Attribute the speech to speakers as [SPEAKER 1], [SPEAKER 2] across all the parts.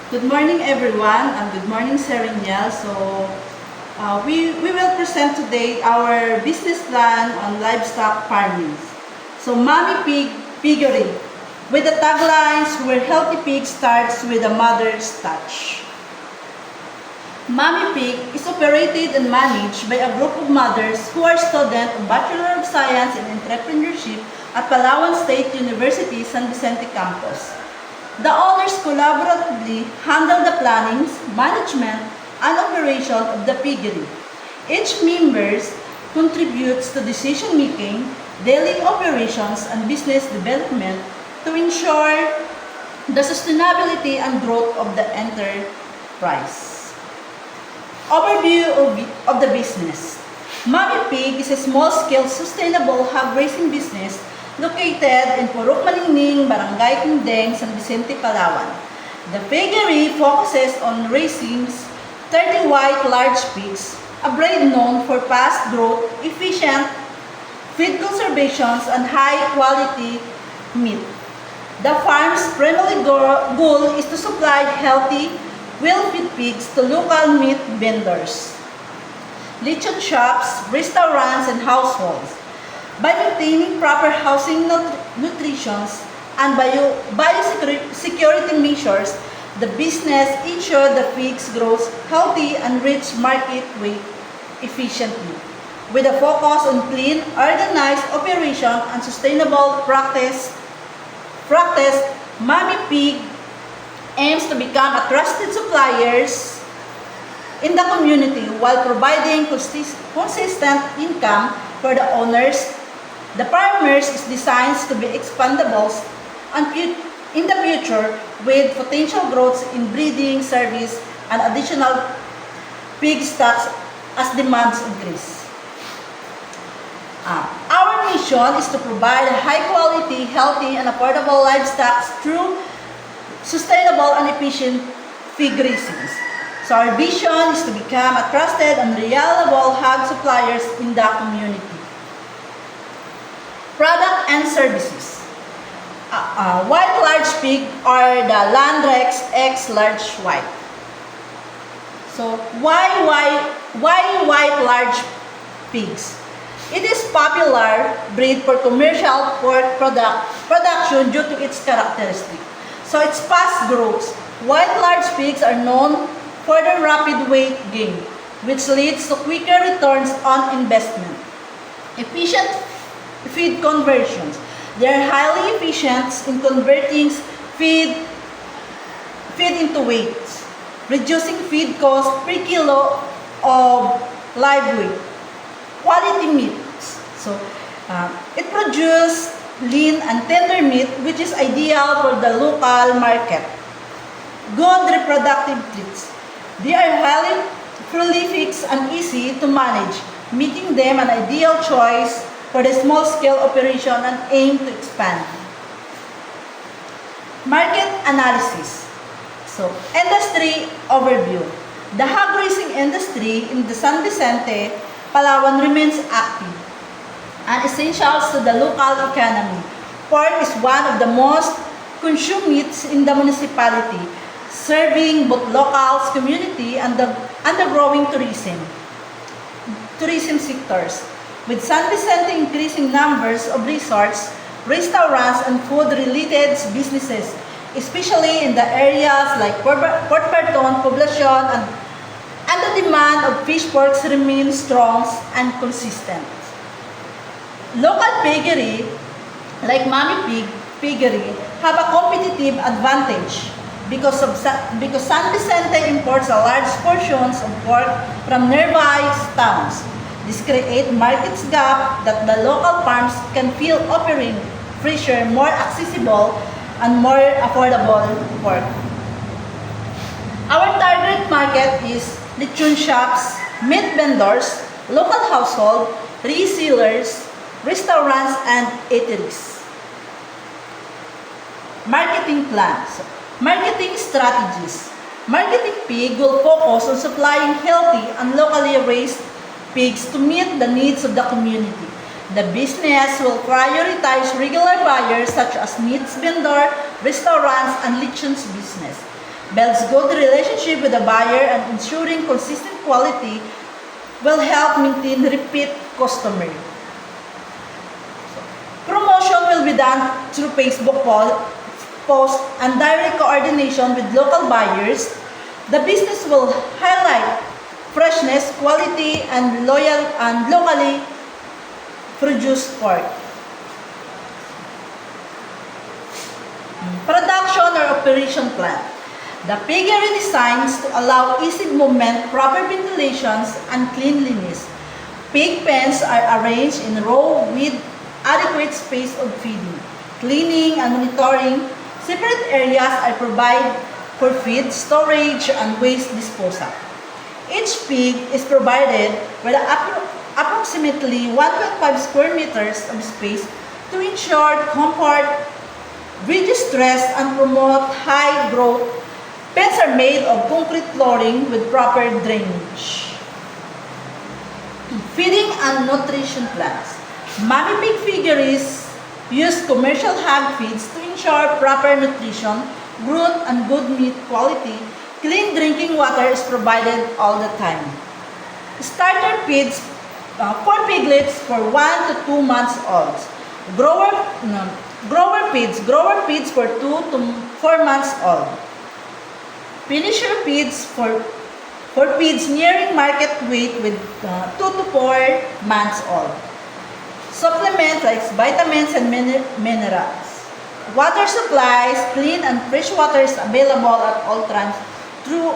[SPEAKER 1] Good morning everyone and good morning Serenial. We will present today our business plan on livestock farming. So Mommy Pig Piggery with the taglines where healthy pig starts with a mother's touch. Mommy Pig is operated and managed by a group of mothers who are students of Bachelor of Science in Entrepreneurship at Palawan State University San Vicente Campus. The owners collaboratively handle the planning, management, and operation of the piggery. Each member contributes to decision-making, daily operations, and business development to ensure the sustainability and growth of the enterprise. Overview of the business. Mommy Pig is a small-scale sustainable hog raising business located in Purok Malingning, Barangay Kindeng, San Vicente, Palawan. The piggery focuses on raising 30 white large pigs, a breed known for fast growth, efficient feed conservations, and high-quality meat. The farm's primary goal is to supply healthy, well-fed pigs to local meat vendors, lechon shops, restaurants, and households. By maintaining proper housing nutrition and biosecurity measures, the business ensures the pigs grow healthy and reach market weight efficiently. With a focus on clean, organized operation and sustainable practice, Mommy Pig aims to become a trusted suppliers in the community while providing consistent income for the owners. The farmers is designed to be expandable and in the future with potential growth in breeding, service, and additional pig stocks as demands increase. Our mission is to provide high quality, healthy, and affordable livestock through sustainable and efficient pig raising. So our vision is to become a trusted and reliable hog suppliers in the community. Product and services. White large pig are the Landrex X large white. So why white large pigs? It is popular breed for commercial pork production due to its characteristic. So its fast growth. White large pigs are known for their rapid weight gain, which leads to quicker returns on investment. Efficient feed conversions. They are highly efficient in converting feed into weight, reducing feed cost per kilo of live weight. Quality meats. So, it produces lean and tender meat, which is ideal for the local market. Good reproductive traits. They are highly prolific and easy to manage, making them an ideal choice for the small-scale operation and aim to expand. Market analysis. So, industry overview. The hog raising industry in the San Vicente, Palawan remains active and essential to the local economy. Pork is one of the most consumed meats in the municipality, serving both locals, community, and the growing tourism sectors. With San Vicente increasing numbers of resorts, restaurants, and food-related businesses, especially in the areas like Port Barton, Poblacion, and the demand of fish porks remains strong and consistent. Local piggery, like Mommy Pig Piggery, have a competitive advantage because San Vicente imports a large portions of pork from nearby towns. This creates market gap that the local farms can fill, offering fresher, more accessible, and more affordable pork. Our target market is lechon shops, meat vendors, local household, resellers, restaurants, and eateries. Marketing plans. Marketing strategies. Marketing Pig will focus on supplying healthy and locally raised pigs to meet the needs of the community. The business will prioritize regular buyers such as meats vendor, restaurants, and lechons business. builds good relationship with the buyer, and ensuring consistent quality will help maintain repeat customer. Promotion will be done through Facebook post and direct coordination with local buyers. The business will highlight freshness, quality, and locally produced pork. Production or operation plan. The piggery designs to allow easy movement, proper ventilations, and cleanliness. Pig pens are arranged in row with adequate space of feeding. Cleaning and monitoring. Separate areas are provided for feed, storage, and waste disposal. Each pig is provided with approximately 1.5 square meters of space to ensure comfort, reduce stress, and promote high growth. Pens are made of concrete flooring with proper drainage. Feeding and nutrition plans. Mommy pig piggeries use commercial hog feeds to ensure proper nutrition, growth, and good meat quality. Clean drinking water is provided all the time. Starter feeds for piglets for 1 to 2 months old. Grower feeds for 2 to 4 months old. Finisher feeds for feeds nearing market weight with 2 to 4 months old. Supplements like vitamins and minerals. Water supplies, clean and fresh water is available at all times through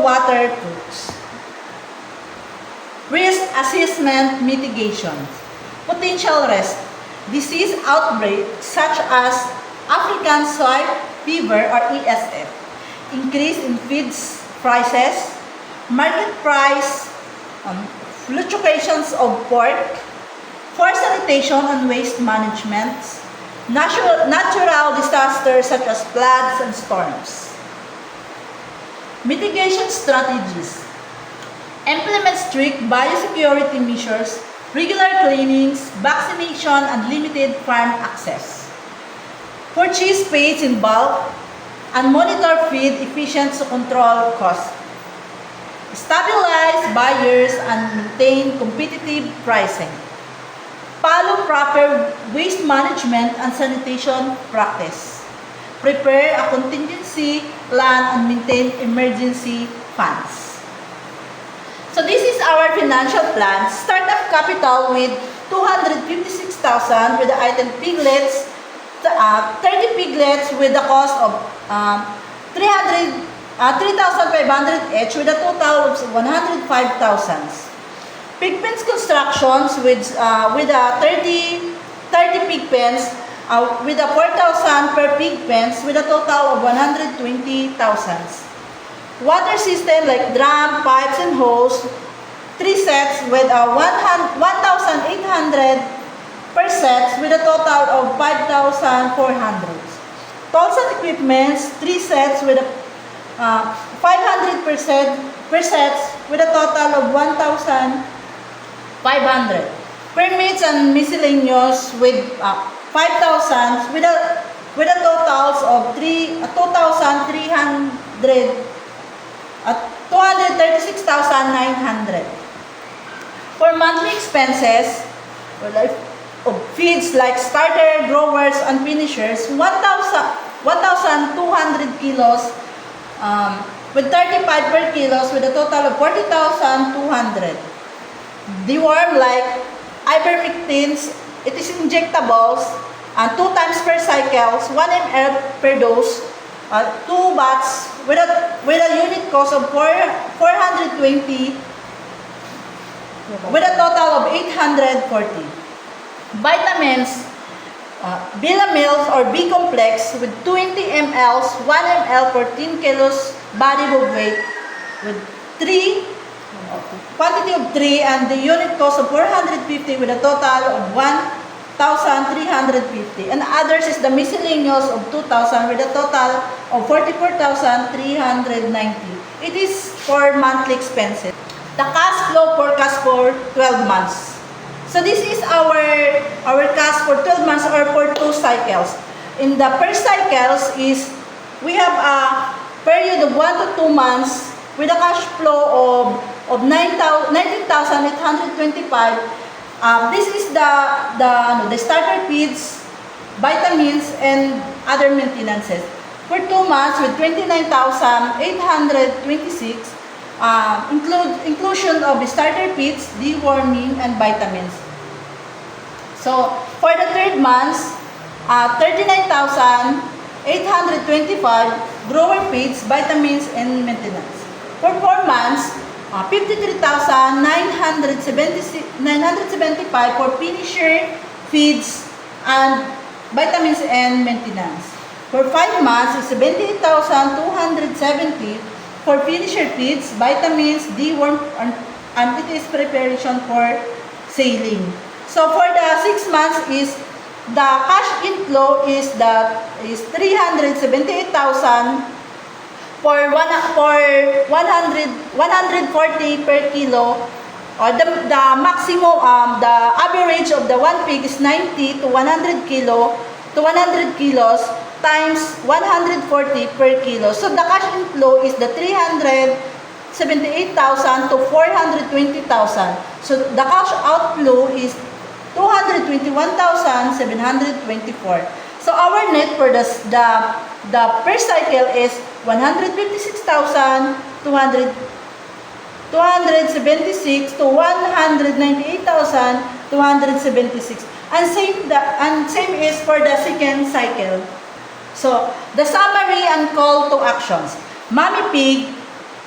[SPEAKER 1] water trucks. Risk assessment mitigations. Potential risk. Disease outbreaks such as African swine fever or ESF. Increase in feeds prices. Market price fluctuations of pork. For sanitation and waste management. Natural disasters such as floods and storms. Mitigation strategies. Implement strict biosecurity measures, regular cleanings, vaccination, and limited farm access. Purchase feeds in bulk and monitor feed efficiency to control costs. Stabilize buyers and maintain competitive pricing. Follow proper waste management and sanitation practice. Prepare a contingency plan and maintain emergency funds. So this is our financial plan. Startup capital with 256,000 with the item piglets, 30 piglets with the cost of 3,500 each with a total of 105,000. Pig pens constructions with a 30 pig pens with a 4,000 per pig pens with a total of 120,000. Water system like drum, pipes, and hose, 3 sets with a 1,800 per set with a total of 5,400. Tools and equipments, 3 sets with a 500 per sets with a total of 1,500. Permits and miscellaneous with 5,000 with a totals of 236,900. For monthly expenses, of feeds like starter, growers, and finishers, 1,200 kilos with 35 per kilos with a total of 40,200. Deworm like ivermectins, it is injectables, 2 times per cycles, 1 ml per dose, 2 bats with a unit cost of 420 with a total of 840. Vitamins, Bilamils or B-complex with 20 ml, 1 ml for 10 kilos body weight with 3 quantity of 3 and the unit cost of 450 with a total of 1,350. And others is the miscellaneous of 2,000 with a total of 44,390. It is for monthly expenses. The cash flow forecast for 12 months. So this is our cash for 12 months or for 2 cycles. In the per cycles is we have per of 1 to 2 months with a cash flow of 19,825. This is the starter feeds, vitamins, and other maintenances. For 2 months with 29,826, inclusion of the starter feeds, deworming, and vitamins. So for the 3rd months, 39,825 grower feeds, vitamins, and maintenance. For 4 months, 53,975 for finisher feeds and vitamins and maintenance. For 5 months, 78,270 for finisher feeds, vitamins, deworm, and it is preparation for saling. So for the 6 months is the cash inflow is 378,000 for 140 per kilo. Or the maximum the average of the 1 pig is 90 to 100 kilos times 140 per kilo. So the cash inflow is the 378,000 to 420,000. So the cash outflow is 221,724. So our net for the per cycle is 156,276 to 198,276. And same is for the second cycle. So the summary and call to actions. Mommy Pig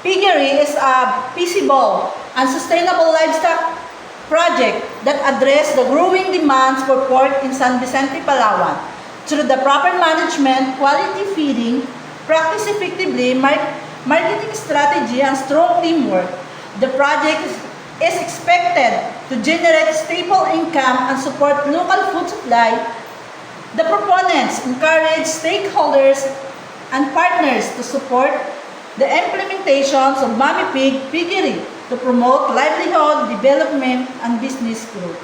[SPEAKER 1] Piggery is a feasible and sustainable livestock project that address the growing demands for pork in San Vicente, Palawan. Through the proper management, quality feeding, practice effectively, marketing strategy, and strong teamwork, the project is expected to generate stable income and support local food supply. The proponents encourage stakeholders and partners to support the implementations of Mommy Pig Piggery to promote livelihood, development, and business growth.